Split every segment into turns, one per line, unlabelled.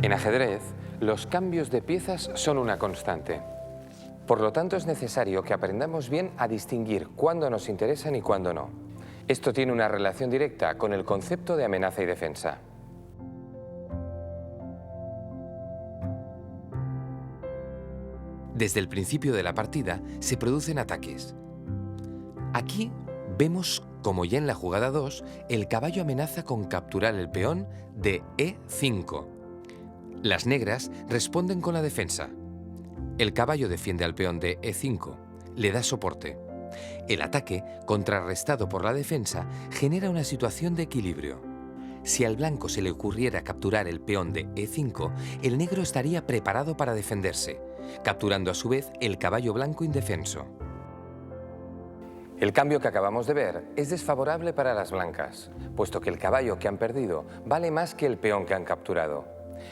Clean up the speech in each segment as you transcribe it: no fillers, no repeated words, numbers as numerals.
En ajedrez, los cambios de piezas son una constante. Por lo tanto, es necesario que aprendamos bien a distinguir cuándo nos interesan y cuándo no. Esto tiene una relación directa con el concepto de amenaza y defensa.
Desde el principio de la partida se producen ataques. Aquí vemos como ya en la jugada 2, el caballo amenaza con capturar el peón de E5. Las negras responden con la defensa. El caballo defiende al peón de E5, le da soporte. El ataque, contrarrestado por la defensa, genera una situación de equilibrio. Si al blanco se le ocurriera capturar el peón de E5, el negro estaría preparado para defenderse, capturando a su vez el caballo blanco indefenso.
El cambio que acabamos de ver es desfavorable para las blancas, puesto que el caballo que han perdido vale más que el peón que han capturado.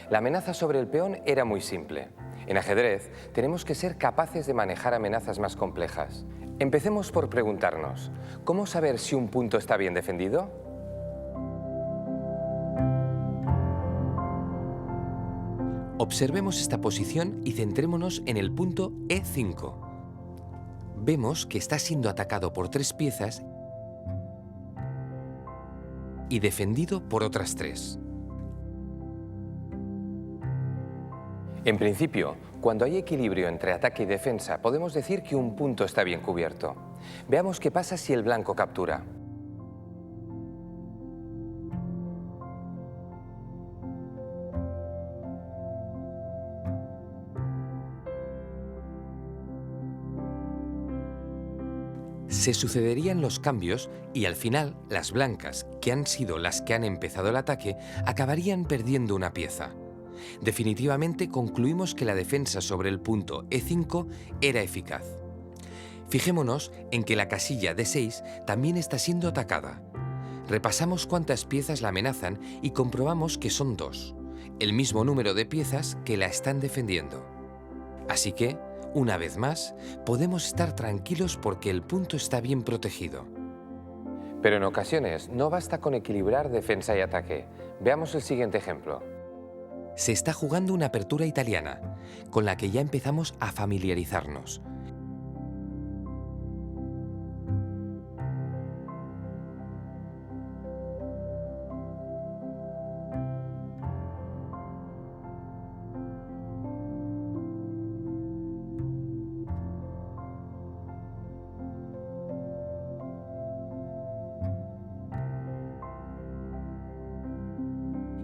La amenaza sobre el peón era muy simple. En ajedrez tenemos que ser capaces de manejar amenazas más complejas. Empecemos por preguntarnos, ¿cómo saber si un punto está bien defendido?
Observemos esta posición y centrémonos en el punto E5. Vemos que está siendo atacado por 3 piezas y defendido por otras 3.
En principio, cuando hay equilibrio entre ataque y defensa, podemos decir que un punto está bien cubierto. Veamos qué pasa si el blanco captura.
Se sucederían los cambios y al final las blancas, que han sido las que han empezado el ataque, acabarían perdiendo una pieza. Definitivamente concluimos que la defensa sobre el punto E5 era eficaz. Fijémonos en que la casilla D6 también está siendo atacada. Repasamos cuántas piezas la amenazan y comprobamos que son 2, el mismo número de piezas que la están defendiendo. Así que, una vez más, podemos estar tranquilos porque el punto está bien protegido.
Pero en ocasiones no basta con equilibrar defensa y ataque. Veamos el siguiente ejemplo.
Se está jugando una apertura italiana, con la que ya empezamos a familiarizarnos.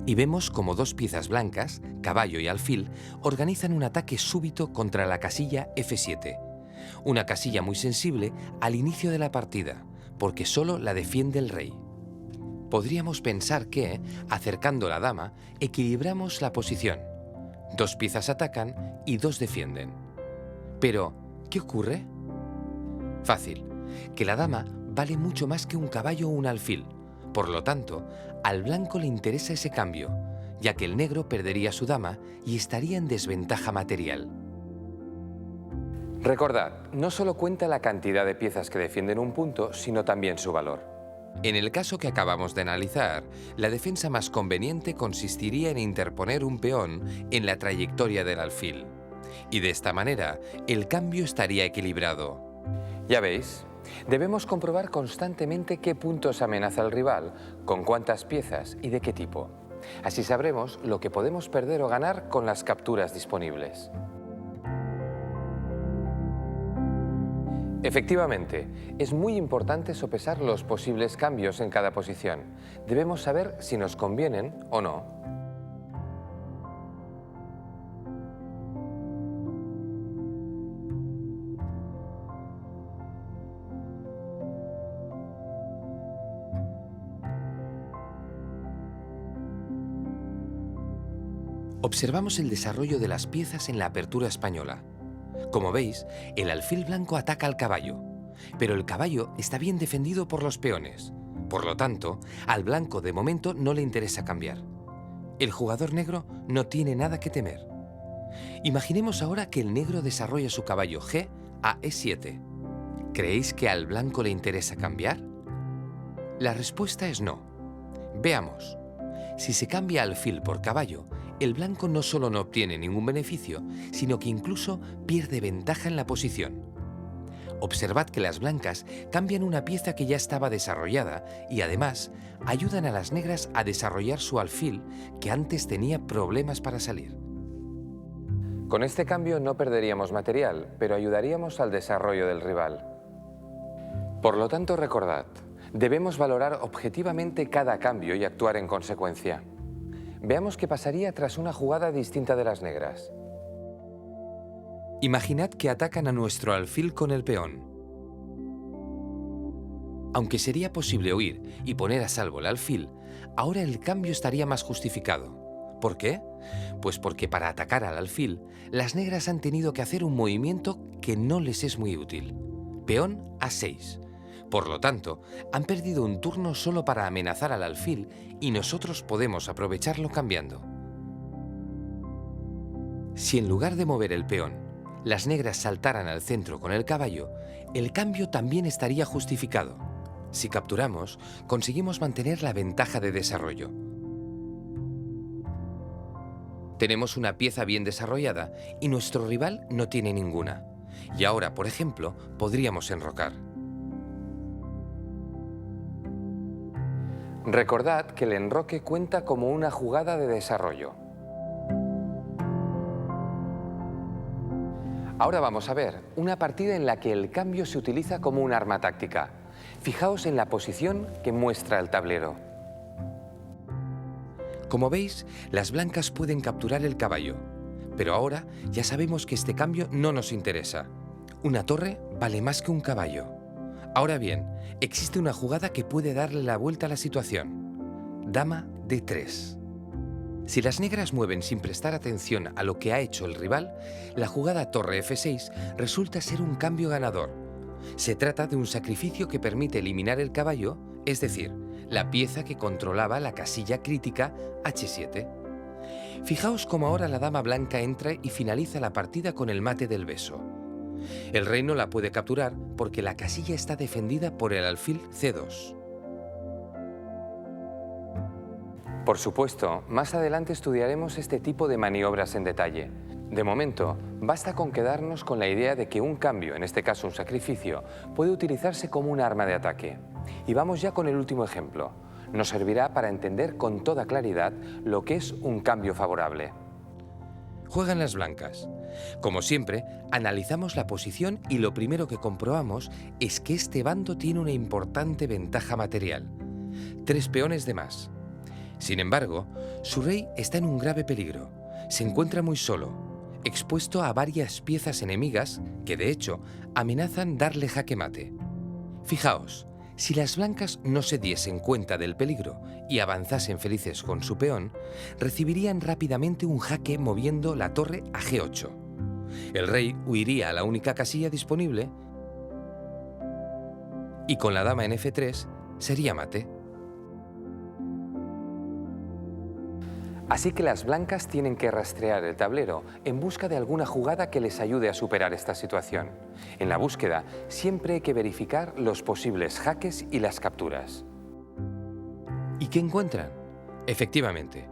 Y vemos como 2 piezas blancas, caballo y alfil, organizan un ataque súbito contra la casilla F7. Una casilla muy sensible al inicio de la partida, porque solo la defiende el rey. Podríamos pensar que, acercando la dama, equilibramos la posición. 2 piezas atacan y 2 defienden. Pero, ¿qué ocurre? Fácil, que la dama vale mucho más que un caballo o un alfil. Por lo tanto, al blanco le interesa ese cambio, ya que el negro perdería su dama y estaría en desventaja material.
Recordad, no solo cuenta la cantidad de piezas que defienden un punto, sino también su valor.
En el caso que acabamos de analizar, la defensa más conveniente consistiría en interponer un peón en la trayectoria del alfil. Y de esta manera, el cambio estaría equilibrado.
Ya veis, debemos comprobar constantemente qué puntos amenaza el rival, con cuántas piezas y de qué tipo. Así sabremos lo que podemos perder o ganar con las capturas disponibles. Efectivamente, es muy importante sopesar los posibles cambios en cada posición. Debemos saber si nos convienen o no.
Observamos el desarrollo de las piezas en la apertura española. Como veis, el alfil blanco ataca al caballo, pero el caballo está bien defendido por los peones. Por lo tanto, al blanco de momento no le interesa cambiar. El jugador negro no tiene nada que temer. Imaginemos ahora que el negro desarrolla su caballo G a E7. ¿Creéis que al blanco le interesa cambiar? La respuesta es no. Veamos. Si se cambia alfil por caballo, el blanco no solo no obtiene ningún beneficio, sino que incluso pierde ventaja en la posición. Observad que las blancas cambian una pieza que ya estaba desarrollada y además ayudan a las negras a desarrollar su alfil que antes tenía problemas para salir.
Con este cambio no perderíamos material, pero ayudaríamos al desarrollo del rival. Por lo tanto, recordad, debemos valorar objetivamente cada cambio y actuar en consecuencia. Veamos qué pasaría tras una jugada distinta de las negras.
Imaginad que atacan a nuestro alfil con el peón. Aunque sería posible huir y poner a salvo el alfil, ahora el cambio estaría más justificado. ¿Por qué? Pues porque para atacar al alfil, las negras han tenido que hacer un movimiento que no les es muy útil. Peón A6. Por lo tanto, han perdido un turno solo para amenazar al alfil y nosotros podemos aprovecharlo cambiando. Si en lugar de mover el peón, las negras saltaran al centro con el caballo, el cambio también estaría justificado. Si capturamos, conseguimos mantener la ventaja de desarrollo. Tenemos una pieza bien desarrollada y nuestro rival no tiene ninguna. Y ahora, por ejemplo, podríamos enrocar.
Recordad que el enroque cuenta como una jugada de desarrollo. Ahora vamos a ver una partida en la que el cambio se utiliza como un arma táctica. Fijaos en la posición que muestra el tablero.
Como veis, las blancas pueden capturar el caballo, pero ahora ya sabemos que este cambio no nos interesa. Una torre vale más que un caballo. Ahora bien, existe una jugada que puede darle la vuelta a la situación. Dama D3. Si las negras mueven sin prestar atención a lo que ha hecho el rival, la jugada torre F6 resulta ser un cambio ganador. Se trata de un sacrificio que permite eliminar el caballo, es decir, la pieza que controlaba la casilla crítica H7. Fijaos cómo ahora la dama blanca entra y finaliza la partida con el mate del beso. El rey no la puede capturar porque la casilla está defendida por el alfil C2.
Por supuesto, más adelante estudiaremos este tipo de maniobras en detalle. De momento, basta con quedarnos con la idea de que un cambio, en este caso un sacrificio, puede utilizarse como un arma de ataque. Y vamos ya con el último ejemplo. Nos servirá para entender con toda claridad lo que es un cambio favorable.
Juegan las blancas. Como siempre, analizamos la posición y lo primero que comprobamos es que este bando tiene una importante ventaja material. 3 peones de más. Sin embargo, su rey está en un grave peligro. Se encuentra muy solo, expuesto a varias piezas enemigas que, de hecho, amenazan darle jaque mate. Fijaos, si las blancas no se diesen cuenta del peligro y avanzasen felices con su peón, recibirían rápidamente un jaque moviendo la torre a G8. El rey huiría a la única casilla disponible y con la dama en F3 sería mate.
Así que las blancas tienen que rastrear el tablero en busca de alguna jugada que les ayude a superar esta situación. En la búsqueda siempre hay que verificar los posibles jaques y las capturas.
¿Y qué encuentran? Efectivamente,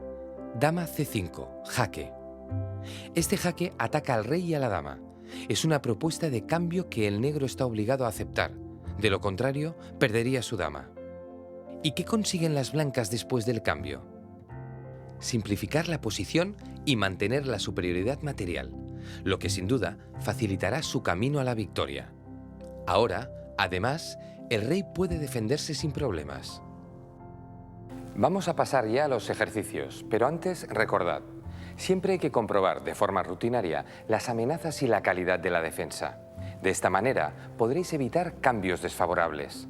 dama C5, jaque. Este jaque ataca al rey y a la dama. Es una propuesta de cambio que el negro está obligado a aceptar. De lo contrario, perdería su dama. ¿Y qué consiguen las blancas después del cambio? Simplificar la posición y mantener la superioridad material, lo que sin duda facilitará su camino a la victoria. Ahora, además, el rey puede defenderse sin problemas.
Vamos a pasar ya a los ejercicios, pero antes recordad, siempre hay que comprobar de forma rutinaria las amenazas y la calidad de la defensa. De esta manera podréis evitar cambios desfavorables.